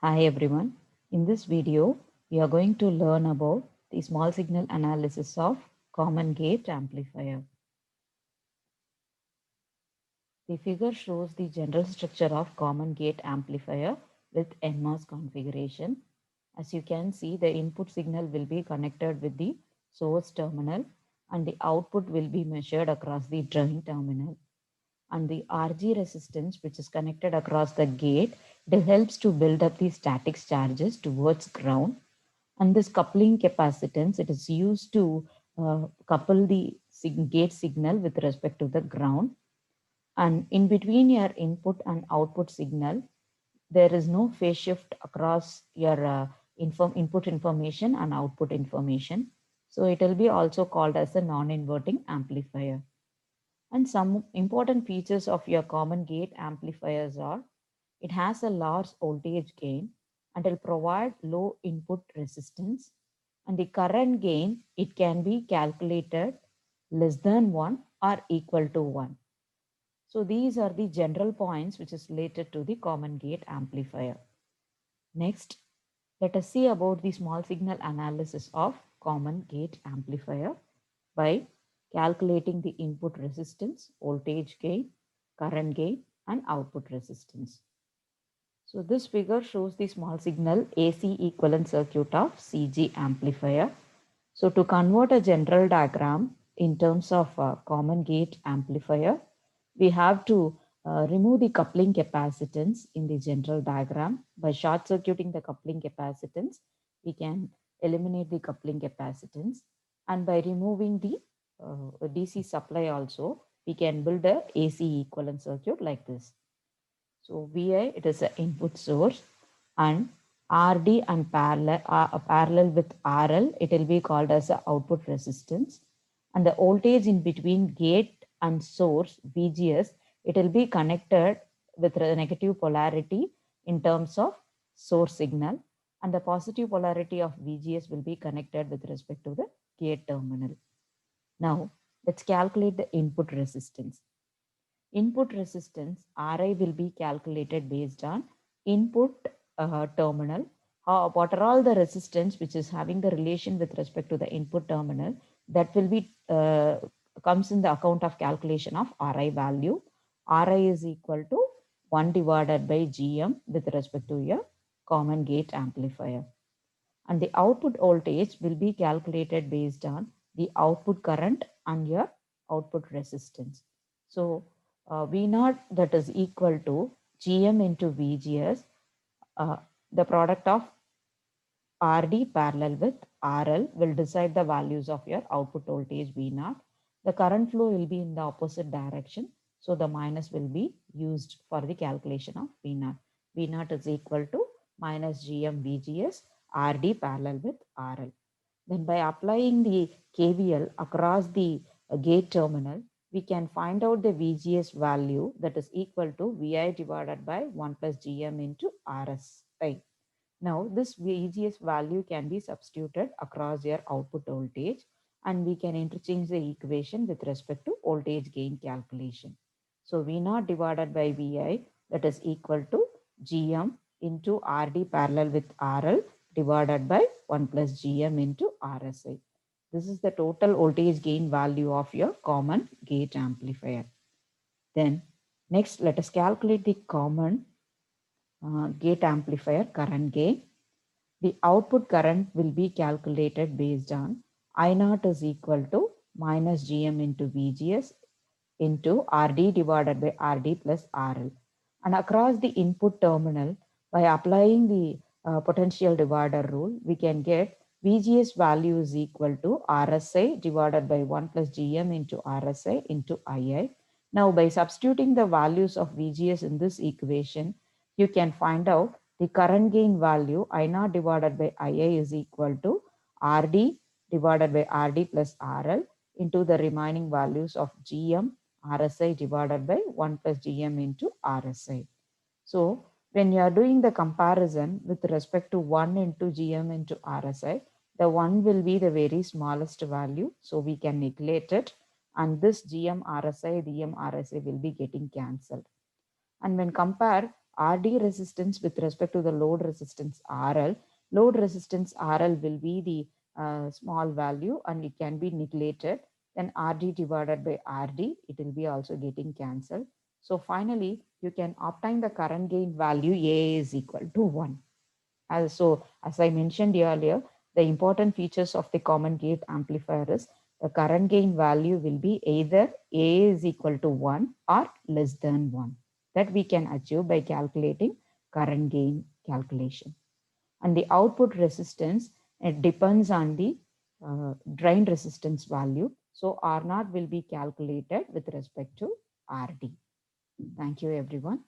Hi everyone. In this video, we are going to learn about the small signal analysis of common gate amplifier. The figure shows the general structure of common gate amplifier with NMOS configuration. As you can see, the input signal will be connected with the source terminal and the output will be measured across the drain terminal. And the RG resistance, which is connected across the gate, it helps to build up the static charges towards ground. And this coupling capacitance, it is used to couple the gate signal with respect to the ground. And in between your input and output signal, there is no phase shift across your input information and output information. So it will be also called as a non-inverting amplifier. And some important features of your common gate amplifiers are it has a large voltage gain and will provide low input resistance. And the current gain, it can be calculated less than 1 or equal to 1. So these are the general points which is related to the common gate amplifier. Next, let us see about the small signal analysis of common gate amplifier by calculating the input resistance, voltage gain, current gain, and output resistance. So this figure shows the small signal AC equivalent circuit of CG amplifier. So to convert a general diagram in terms of a common gate amplifier, we have to remove the coupling capacitance in the general diagram. By short circuiting the coupling capacitance, we can eliminate the coupling capacitance. And by removing the DC supply also, we can build a AC equivalent circuit like this. So VI, it is an input source, and RD and parallel with RL, it will be called as the output resistance. And the voltage in between gate and source, VGS, it will be connected with the negative polarity in terms of source signal. And the positive polarity of VGS will be connected with respect to the gate terminal. Now, let's calculate the input resistance. Input resistance Ri will be calculated based on input terminal. What are all the resistance which is having the relation with respect to the input terminal, that will be comes in the account of calculation of Ri value. Ri is equal to 1 divided by Gm with respect to your common gate amplifier. And the output voltage will be calculated based on the output current and your output resistance. So V naught, that is equal to Gm into VGS, uh, the product of RD parallel with RL will decide the values of your output voltage V naught. The current flow will be in the opposite direction. So the minus will be used for the calculation of V naught. V naught is equal to minus Gm VGS RD parallel with RL. Then by applying the KVL across the gate terminal, we can find out the VGS value, that is equal to VI divided by 1 plus GM into RSI. Now this VGS value can be substituted across your output voltage, and we can interchange the equation with respect to voltage gain calculation. So V naught divided by VI, that is equal to GM into RD parallel with RL divided by 1 plus GM into RSI. This is the total voltage gain value of your common gate amplifier. Then next, let us calculate the common gate amplifier current gain. The output current will be calculated based on I naught is equal to minus Gm into VGS into RD divided by RD plus RL. And across the input terminal, by applying the potential divider rule, we can get VGS value is equal to RSI divided by 1 plus Gm into RSI into II. Now, by substituting the values of VGS in this equation, you can find out the current gain value I naught divided by II is equal to RD divided by RD plus RL into the remaining values of Gm, RSI divided by 1 plus Gm into RSI. So when you are doing the comparison with respect to 1 into Gm into RSI, the 1 will be the very smallest value. So we can neglect it. And this GM RSI, DM RSI will be getting cancelled. And when compare RD resistance with respect to the load resistance RL. Load resistance RL will be the small value and it can be neglected. Then RD divided by RD, it will be also getting cancelled. So finally, you can obtain the current gain value A is equal to 1. As I mentioned earlier, the important features of the common gate amplifier is the current gain value will be either A is equal to 1 or less than 1. That we can achieve by calculating current gain calculation. And the output resistance, it depends on the drain resistance value. So R0 will be calculated with respect to RD. Thank you, everyone.